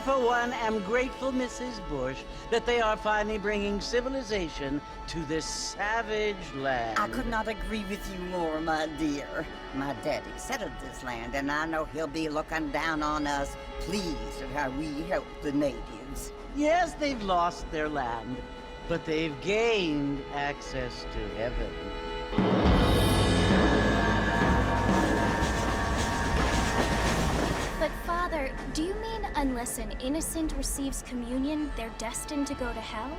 for one, am grateful, Mrs. Bush, that they are finally bringing civilization to this savage land. I could not agree with you more, my dear. My daddy settled this land, and I know he'll be looking down on us, pleased at how we help the natives. Yes, they've lost their land, but they've gained access to heaven. But Father, do you mean unless an innocent receives communion, they're destined to go to hell?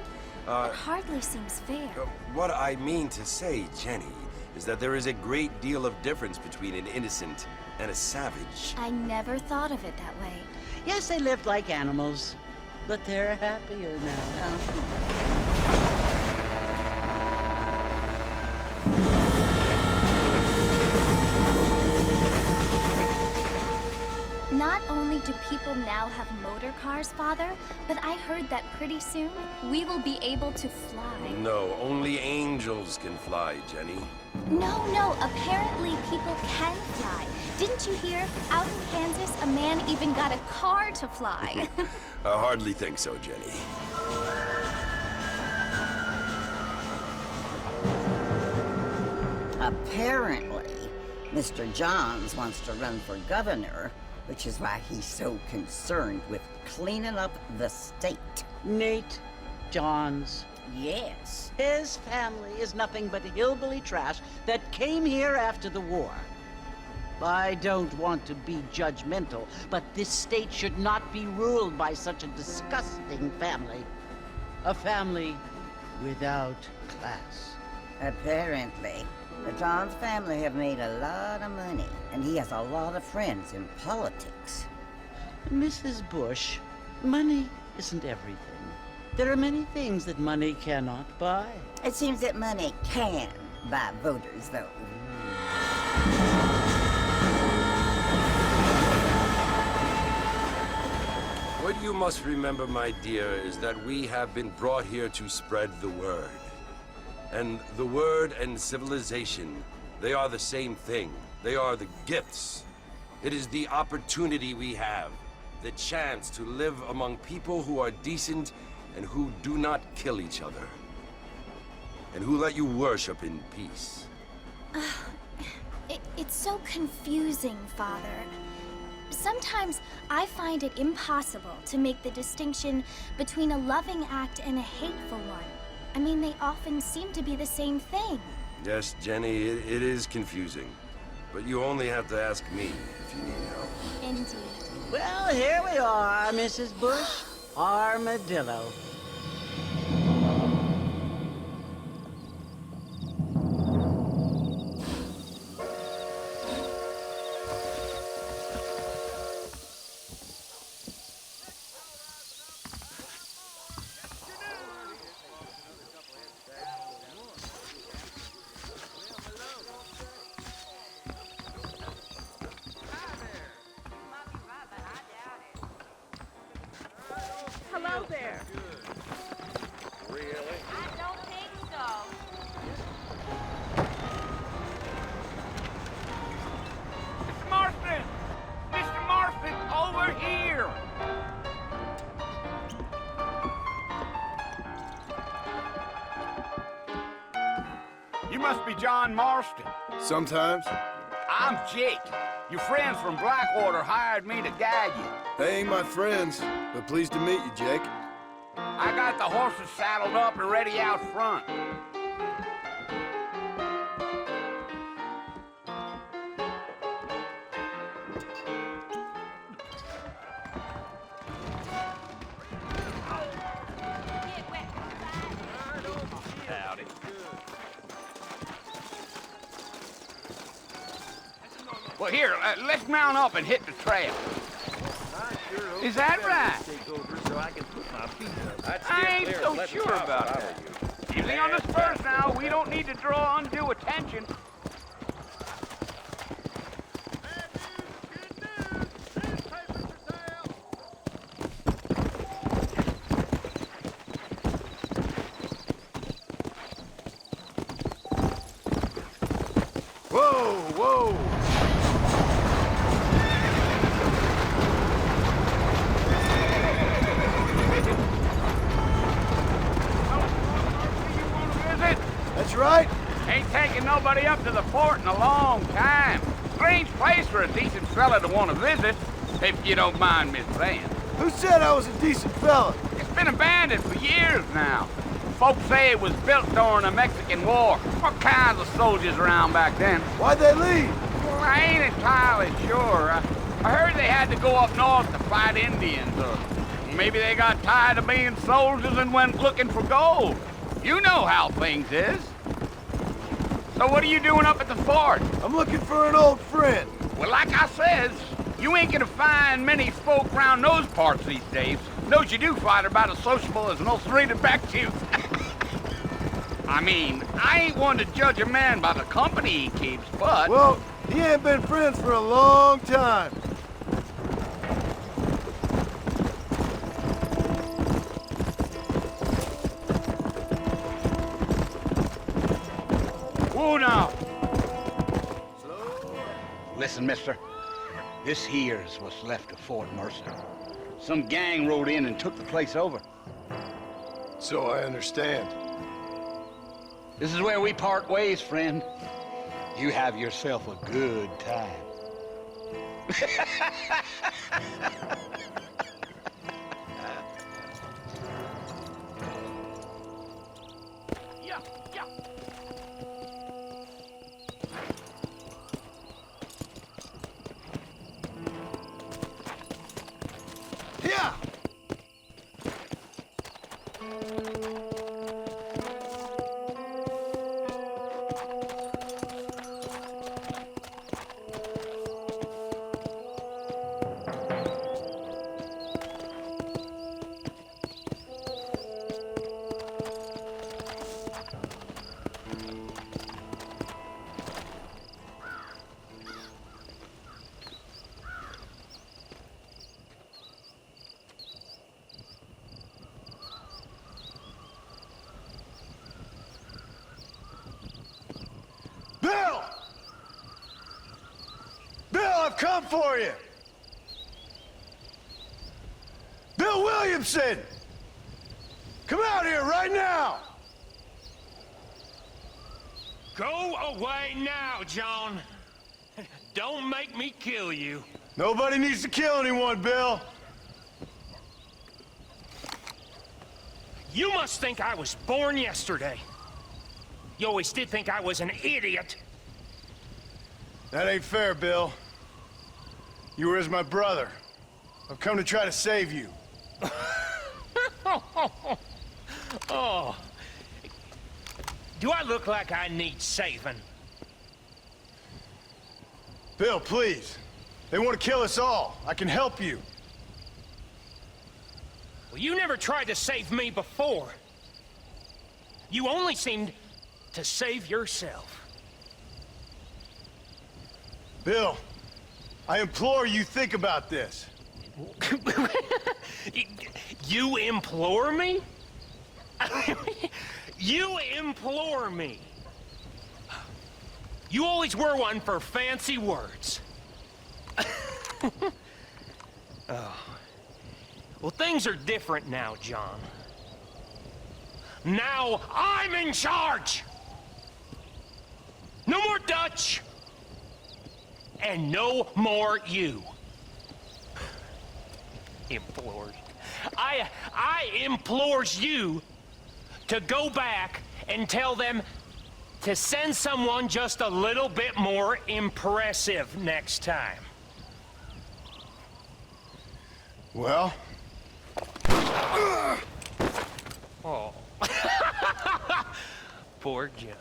That hardly seems fair. What I mean to say, Jenny, is that there is a great deal of difference between an innocent and a savage. I never thought of it that way. Yes, they lived like animals, but they're happier now. Not only do people now have motor cars, Father, but I heard that pretty soon we will be able to fly. No, only angels can fly, Jenny. No, apparently people can fly. Didn't you hear? Out in Kansas, a man even got a car to fly. I hardly think so, Jenny. Apparently, Mr. Johns wants to run for governor, which is why he's so concerned with cleaning up the state. Nate Johns. Yes. His family is nothing but hillbilly trash that came here after the war. I don't want to be judgmental, but this state should not be ruled by such a disgusting family. A family without class. Apparently, the Johns family have made a lot of money, and he has a lot of friends in politics. Mrs. Bush, money isn't everything. There are many things that money cannot buy. It seems that money can buy voters, though. What you must remember, my dear, is that we have been brought here to spread the word. And the word and civilization, they are the same thing. They are the gifts. It is the opportunity we have, the chance to live among people who are decent and who do not kill each other, and who let you worship in peace. It's so confusing, Father. Sometimes I find it impossible to make the distinction between a loving act and a hateful one. I mean, they often seem to be the same thing. Yes, Jenny, it is confusing. But you only have to ask me if you need help. Indeed. Well, here we are, Mrs. Bush. Armadillo. Hello there. Really? I don't think so. Mr. Marston! Mr. Marston, over here! You must be John Marston. Sometimes. I'm Jake. Your friends from Blackwater hired me to guide you. They ain't my friends, but pleased to meet you, Jake. I got the horses saddled up and ready out front. Howdy. Well, here, let's mount up and hit the trail. Is that right? I ain't so sure about that. Easy on the spurs now. We don't need to draw undue attention. Whoa, whoa! taken nobody up to the fort in a long time. Strange place for a decent fella to want to visit, if you don't mind me saying. Who said I was a decent fella? It's been abandoned for years now. Folks say it was built during the Mexican War. All kinds of soldiers around back then. Why'd they leave? Well, I ain't entirely sure. I heard they had to go up north to fight Indians, or maybe they got tired of being soldiers and went looking for gold. You know how things is. So what are you doing up at the fort? I'm looking for an old friend. Well, like I says, you ain't gonna find many folk around those parts these days. Those you do find are about as sociable as an ulcerated back tooth. I mean, I ain't one to judge a man by the company he keeps, but... Well, he ain't been friends for a long time. Whoa now! Listen, mister. This here's what's left of Fort Mercer. Some gang rode in and took the place over. So I understand. This is where we part ways, friend. You have yourself a good time. Yeah, yeah. Yeah! Bill! Bill, I've come for you! Bill Williamson! Come out here right now! Go away now, John. Don't make me kill you. Nobody needs to kill anyone, Bill. You must think I was born yesterday. You always did think I was an idiot. That ain't fair, Bill. You were as my brother. I've come to try to save you. Oh. Do I look like I need saving? Bill, please. They want to kill us all. I can help you. Well, you never tried to save me before. You only seemed to save yourself. Bill, I implore you think about this. You implore me? You implore me. You always were one for fancy words. Oh. Well, things are different now, John. Now I'm in charge! No more Dutch! And no more you. Implores. I implores you to go back and tell them to send someone just a little bit more impressive next time. Well? Oh. Poor John.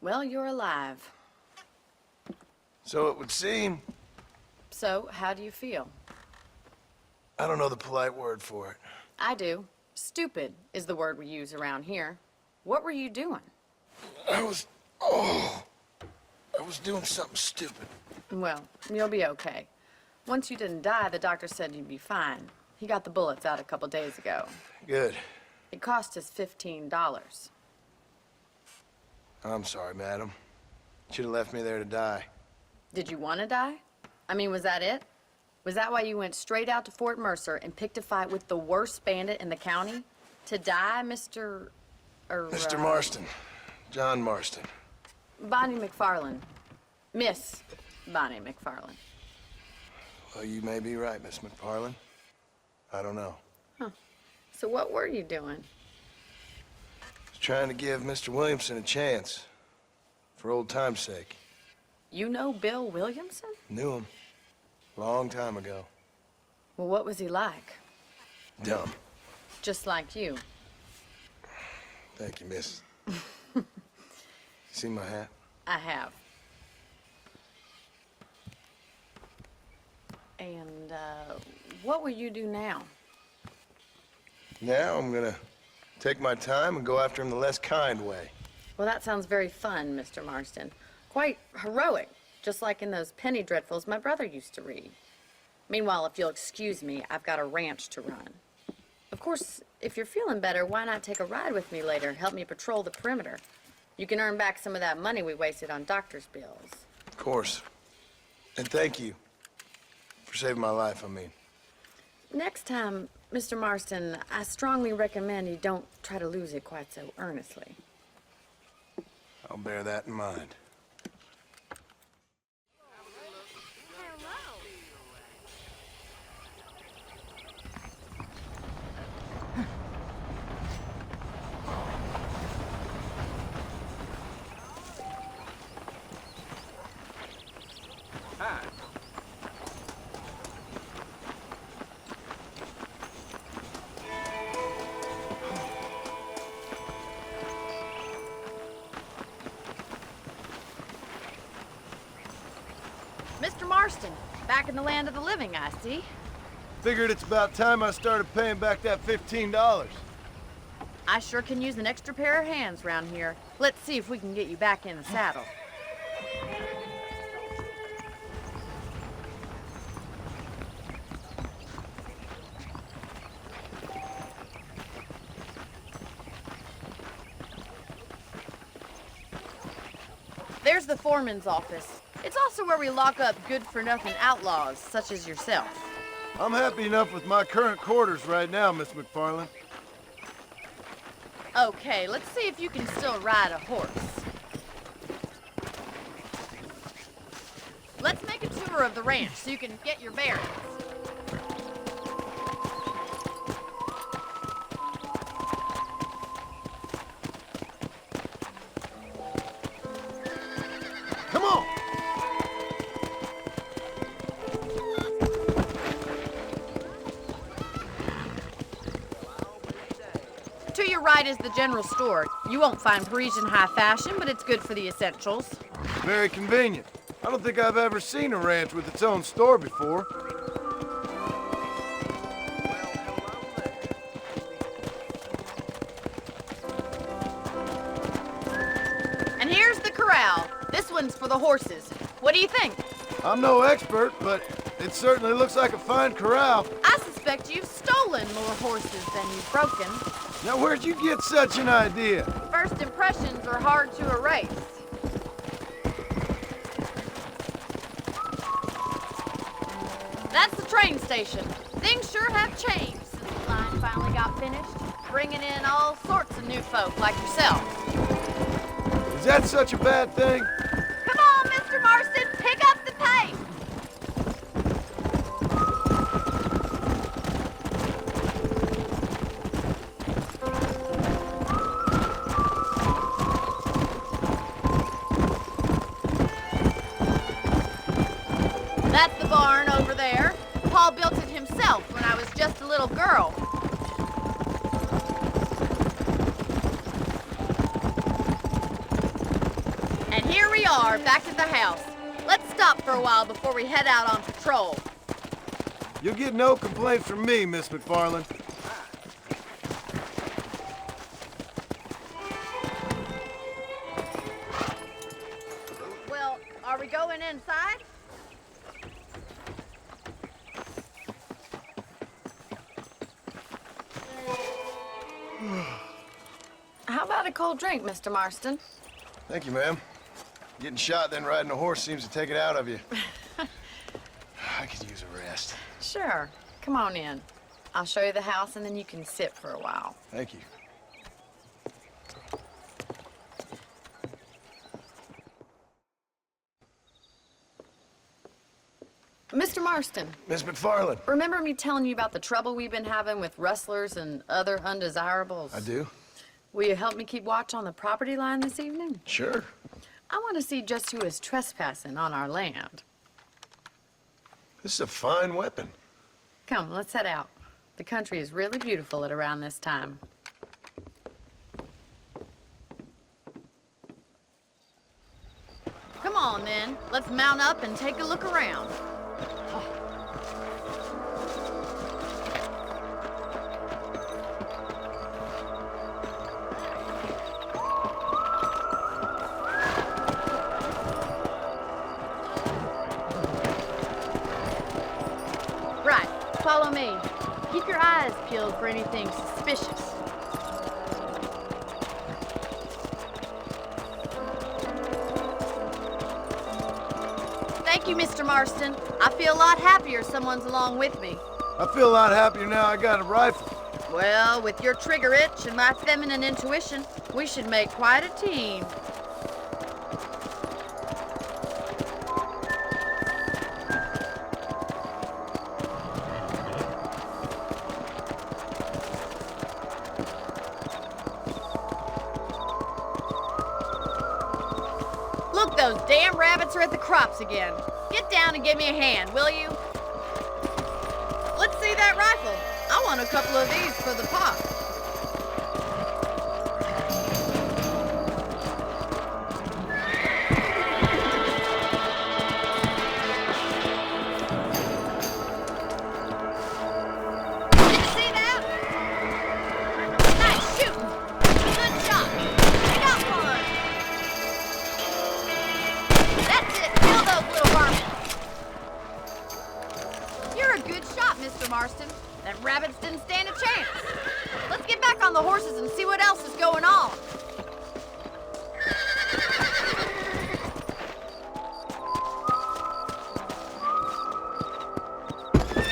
Well, you're alive. So it would seem. So, how do you feel? I don't know the polite word for it. I do. Stupid is the word we use around here. What were you doing? I was doing something stupid. Well, you'll be okay. Once you didn't die, the doctor said you'd be fine. He got the bullets out a couple days ago. Good. It cost us $15. I'm sorry, madam. Should have left me there to die. Did you want to die? I mean, was that it? Was that why you went straight out to Fort Mercer and picked a fight with the worst bandit in the county? To die, Mr. Mr. Marston. John Marston. Bonnie McFarland. Miss Bonnie McFarland. Well, you may be right, Miss McFarland. I don't know. Huh. So what were you doing? I was trying to give Mr. Williamson a chance. For old time's sake. You know Bill Williamson? Knew him. Long time ago. Well, what was he like? Dumb. Just like you. Thank you, miss. See my hat? I have. And, what will you do now? Now I'm gonna take my time and go after him the less kind way. Well, that sounds very fun, Mr. Marston. Quite heroic, just like in those penny dreadfuls my brother used to read. Meanwhile, if you'll excuse me, I've got a ranch to run. Of course, if you're feeling better, why not take a ride with me later and help me patrol the perimeter? You can earn back some of that money we wasted on doctor's bills. Of course. And thank you. For saving my life, I mean. Next time, Mr. Marston, I strongly recommend you don't try to lose it quite so earnestly. I'll bear that in mind. Hi. Mr. Marston, back in the land of the living, I see. Figured it's about time I started paying back that $15. I sure can use an extra pair of hands around here. Let's see if we can get you back in the saddle. There's the foreman's office. It's also where we lock up good-for-nothing outlaws, such as yourself. I'm happy enough with my current quarters right now, Miss McFarland. Okay, let's see if you can still ride a horse. Let's make a tour of the ranch so you can get your bearings. Come on! To your right is the general store. You won't find Parisian high fashion, but it's good for the essentials. Very convenient. I don't think I've ever seen a ranch with its own store before. And here's the corral. This one's for the horses. What do you think? I'm no expert, but it certainly looks like a fine corral. I suspect you've stolen more horses than you've broken. Now, where'd you get such an idea? First impressions are hard to erase. That's the train station. Things sure have changed since the line finally got finished, bringing in all sorts of new folk like yourself. Is that such a bad thing? Come on, Mr. Marston, pick up the pace! That's the barn over there. Paul built it himself when I was just a little girl. And here we are, back at the house. Let's stop for a while before we head out on patrol. You'll get no complaints from me, Miss McFarland. Well, are we going inside? How about a cold drink, Mr. Marston? Thank you, ma'am. Getting shot, then riding a horse seems to take it out of you. I could use a rest. Sure. Come on in. I'll show you the house, and then you can sit for a while. Thank you. Mr. Marston, Miss McFarland. remember me telling you about the trouble we've been having with rustlers and other undesirables? I do? Will you help me keep watch on the property line this evening? Sure. I want to see just who is trespassing on our land. This is a fine weapon. Come, let's head out. The country is really beautiful at around this time. Come on, then. Let's mount up and take a look around. Right, follow me. Keep your eyes peeled for anything suspicious. Thank you, Mr. Marston. I feel a lot happier someone's along with me. I feel a lot happier now I got a rifle. Well, with your trigger itch and my feminine intuition, we should make quite a team. Look, those damn rabbits are at the crops again. Get down and give me a hand, will you? Let's see that rifle. I want a couple of these for the pot. Did you see that? Nice shooting. Good shot. I got one. That's it. Kill those little varmints. You're a good shot, Mr. Marston. Them rabbits didn't stand a chance. Let's get back on the horses and see what else is going on.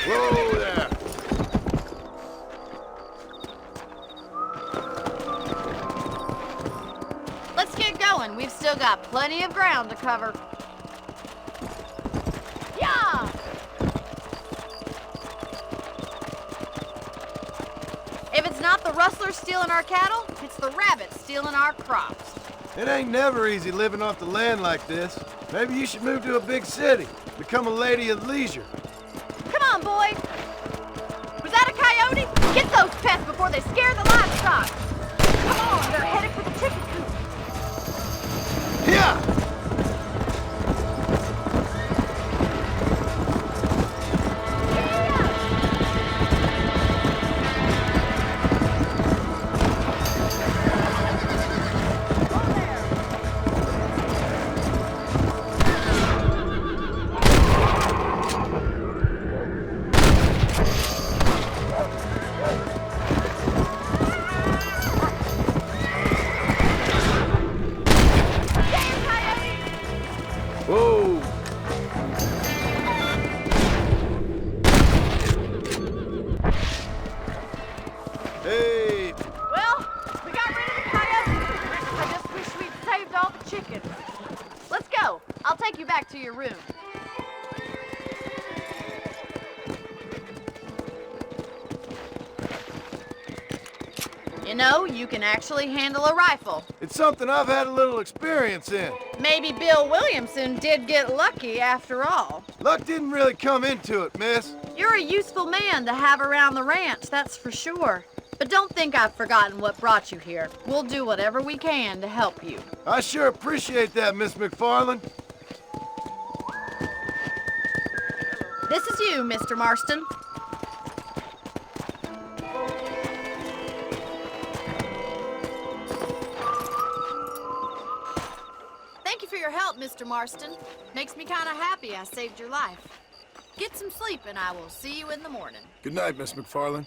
Whoa there! Let's get going. We've still got plenty of ground to cover. Yeah! If it's not the rustlers stealing our cattle, it's the rabbits stealing our crops. It ain't never easy living off the land like this. Maybe you should move to a big city. Become a lady of leisure. Come on, boy. Was that a coyote? Get those pests before they scare the livestock. Come on, they're headed for the chicken coop. Yeah! Whoa! Hey! Well, we got rid of the coyotes. I just wish we'd saved all the chickens. Let's go. I'll take you back to your room. You know, you can actually handle a rifle. It's something I've had a little experience in. Maybe Bill Williamson did get lucky after all. Luck didn't really come into it, miss. You're a useful man to have around the ranch, that's for sure. But don't think I've forgotten what brought you here. We'll do whatever we can to help you. I sure appreciate that, Miss McFarland. This is you, Mr. Marston. Thank you for your help, Mr. Marston. Makes me kind of happy I saved your life. Get some sleep and I will see you in the morning. Good night, Miss McFarland.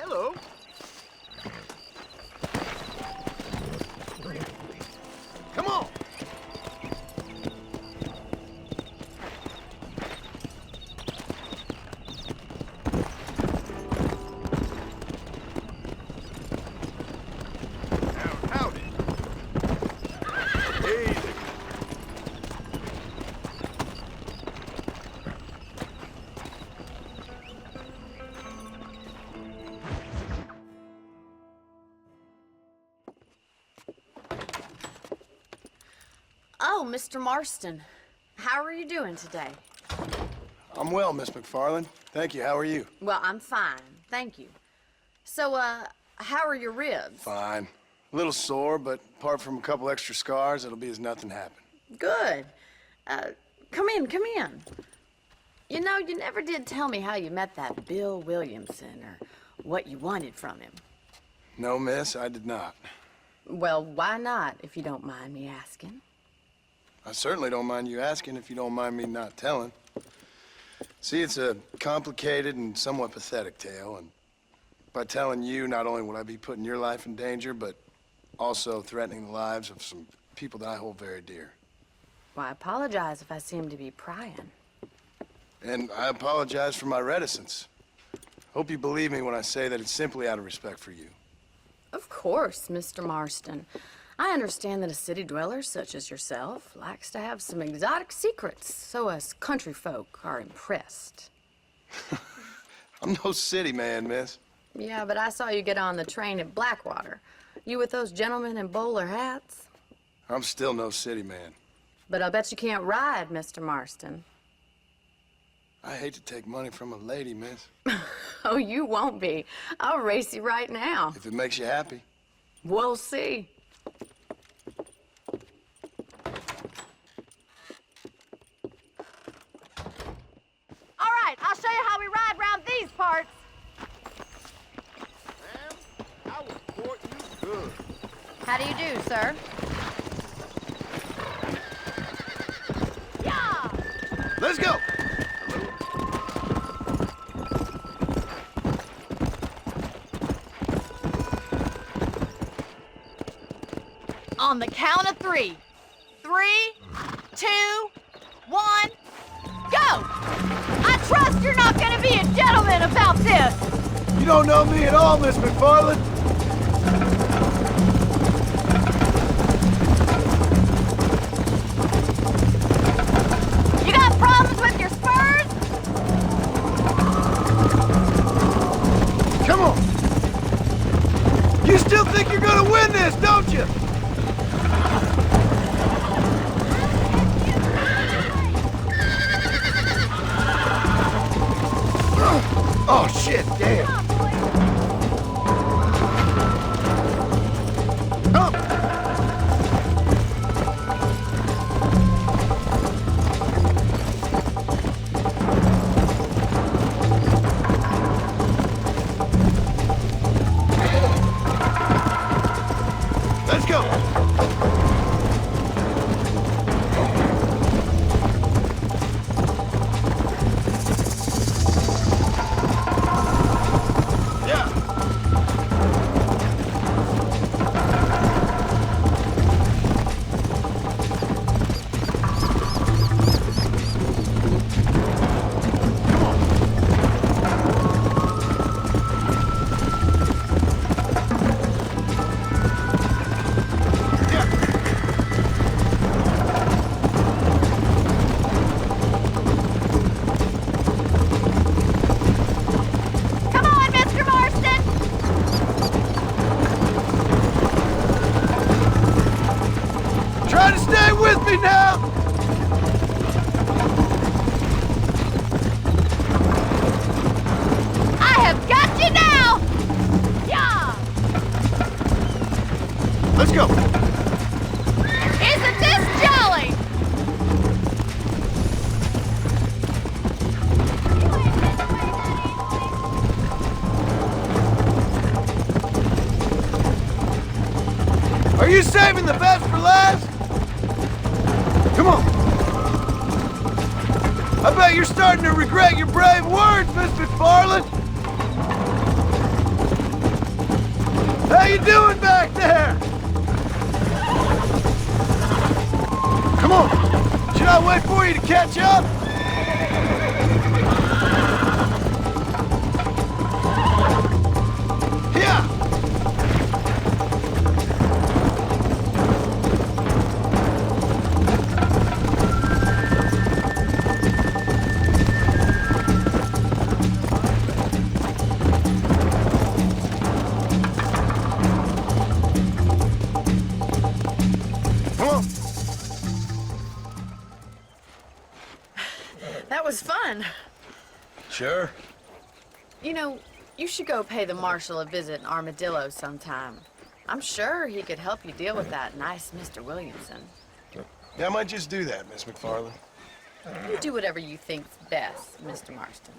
Hello. Come on. Howdy. Easy. Oh, Mr. Marston. How are you doing today? I'm well, Miss McFarland. Thank you. How are you? Well, I'm fine. Thank you. So, how are your ribs? Fine. A little sore, but apart from a couple extra scars, it'll be as nothing happened. Good. Come in, come in. You know, you never did tell me how you met that Bill Williamson or what you wanted from him. No, miss, I did not. Well, why not, if you don't mind me asking? I certainly don't mind you asking if you don't mind me not telling. See, it's a complicated and somewhat pathetic tale, and by telling you, not only would I be putting your life in danger, but also threatening the lives of some people that I hold very dear. Well, I apologize if I seem to be prying. And I apologize for my reticence. Hope you believe me when I say that it's simply out of respect for you. Of course, Mr. Marston. I understand that a city dweller such as yourself likes to have some exotic secrets, so us country folk are impressed. I'm no city man, miss. Yeah, but I saw you get on the train at Blackwater. You with those gentlemen in bowler hats? I'm still no city man. But I bet you can't ride, Mr. Marston. I hate to take money from a lady, miss. Oh, you won't be. I'll race you right now. If it makes you happy. We'll see. All right, I'll show you how we ride round these parts. Ma'am, I will court you good. How do you do, sir? Yeah! Let's go! On the count of 3. 3, 2, 1, go! I trust you're not gonna be a gentleman about this! You don't know me at all, Miss McFarland. You got problems with your spurs? Come on! You still think you're gonna win this, don't you? Oh, shit, damn. Come! me now? I have got you now! Yeah! Let's go. Isn't this jolly? Are you saving the best for last? Come on. I bet you're starting to regret your brave words, Miss McFarland. How you doing back there? Come on. Should I wait for you to catch up? Yeah. That was fun. Sure. You know, you should go pay the marshal a visit in Armadillo sometime. I'm sure he could help you deal with that nice Mr. Williamson. Yeah, I might just do that, Miss McFarland. You do whatever you think's best, Mr. Marston.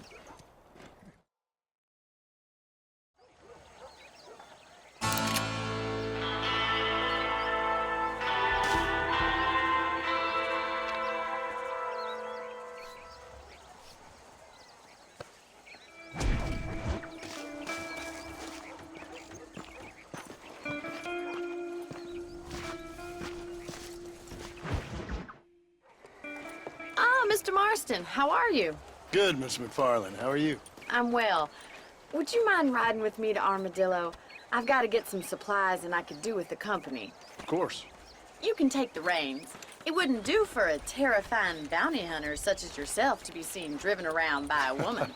Mr. Marston, how are you? Good, Miss McFarland. How are you? I'm well. Would you mind riding with me to Armadillo? I've got to get some supplies and I could do with the company. Of course. You can take the reins. It wouldn't do for a terrifying bounty hunter such as yourself to be seen driven around by a woman.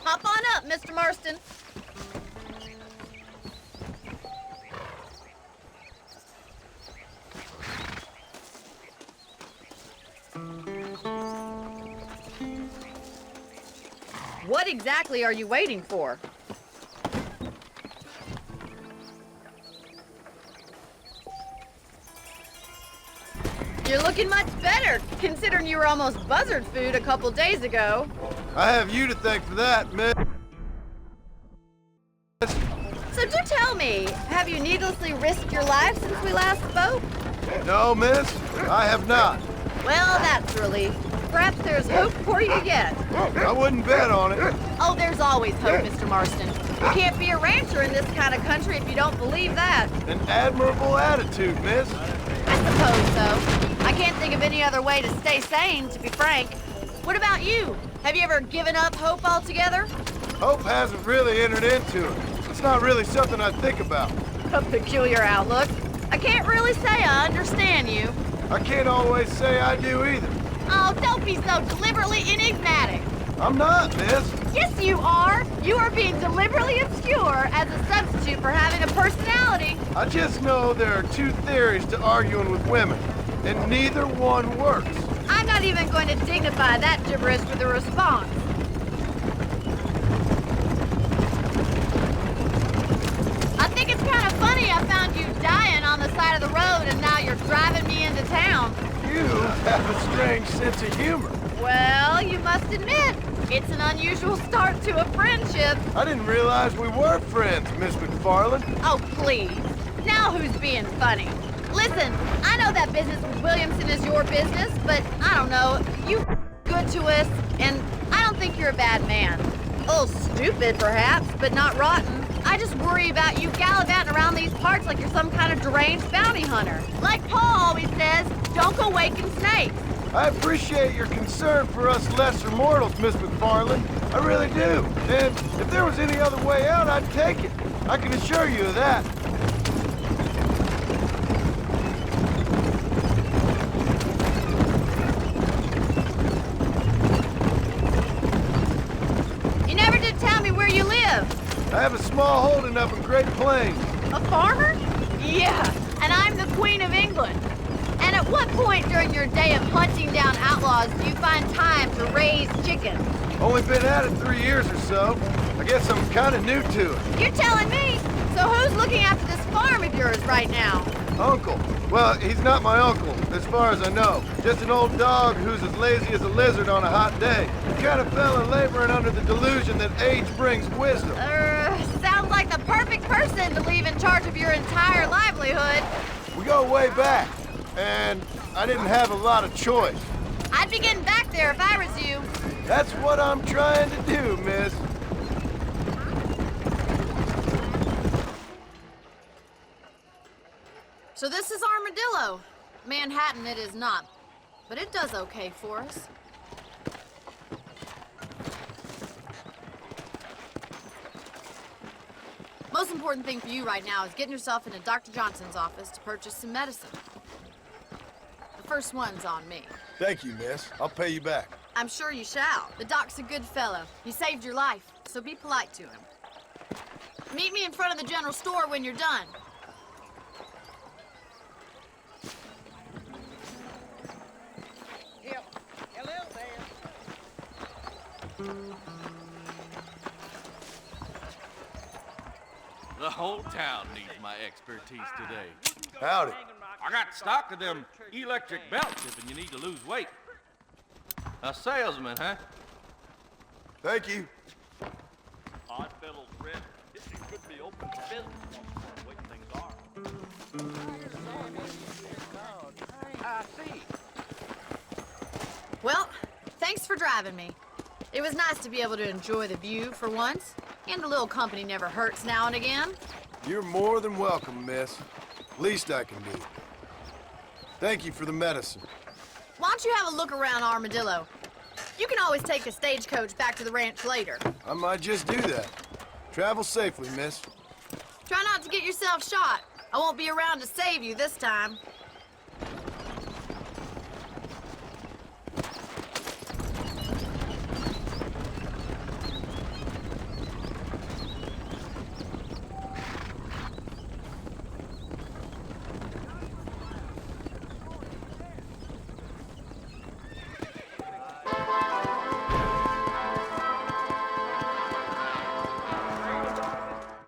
Hop on up, Mr. Marston. What exactly are you waiting for? You're looking much better, considering you were almost buzzard food a couple days ago. I have you to thank for that, miss. So do tell me, have you needlessly risked your life since we last spoke? No, miss, I have not. Well, that's a relief. Perhaps there's hope for you yet. I wouldn't bet on it. Oh, there's always hope, Mr. Marston. You can't be a rancher in this kind of country if you don't believe that. An admirable attitude, miss. I suppose so. I can't think of any other way to stay sane, to be frank. What about you? Have you ever given up hope altogether? Hope hasn't really entered into it. It's not really something I think about. A peculiar outlook. I can't really say I understand you. I can't always say I do either. Oh, don't be so deliberately enigmatic. I'm not, miss. Yes, you are. You are being deliberately obscure as a substitute for having a personality. I just know there are two theories to arguing with women, and neither one works. I'm not even going to dignify that gibberish with a response. I think it's kind of funny I found you dying on the side of the road and now you're driving me into town. You have a strange sense of humor. Well, you must admit, it's an unusual start to a friendship. I didn't realize we were friends, Miss McFarland. Oh, please. Now who's being funny? Listen, I know that business with Williamson is your business, but I don't know. You good to us, and I don't think you're a bad man. A little stupid, perhaps, but not rotten. I just worry about you gallivanting around these parts like you're some kind of deranged bounty hunter. Like Paul always says, don't go waking snakes. I appreciate your concern for us lesser mortals, Miss McFarland. I really do. And if there was any other way out, I'd take it. I can assure you of that. You never did tell me where you live. I have a small holding up in Great Plains. A farmer? Yeah, and I'm the Queen of England. At what point during your day of hunting down outlaws do you find time to raise chickens? Only been at it 3 years or so. I guess I'm kind of new to it. You're telling me? So who's looking after this farm of yours right now? Uncle. Well, he's not my uncle, as far as I know. Just an old dog who's as lazy as a lizard on a hot day. The kind of fella laboring under the delusion that age brings wisdom. Sounds like the perfect person to leave in charge of your entire livelihood. We go way back, and I didn't have a lot of choice. I'd be getting back there if I was you. That's what I'm trying to do, miss. So this is Armadillo. Manhattan it is not, but it does okay for us. Most important thing for you right now is getting yourself into Dr. Johnson's office to purchase some medicine. The first one's on me. Thank you, miss. I'll pay you back. I'm sure you shall. The doc's a good fellow. He saved your life, so be polite to him. Meet me in front of the general store when you're done. The whole town needs my expertise today. Howdy. I got stock of them electric belts if you need to lose weight. A salesman, huh? Thank you. Hospital's Red. It could be open for business the way things are. I see. Well, thanks for driving me. It was nice to be able to enjoy the view for once, and a little company never hurts now and again. You're more than welcome, miss. Least I can do. Thank you for the medicine. Why don't you have a look around Armadillo? You can always take the stagecoach back to the ranch later. I might just do that. Travel safely, miss. Try not to get yourself shot. I won't be around to save you this time.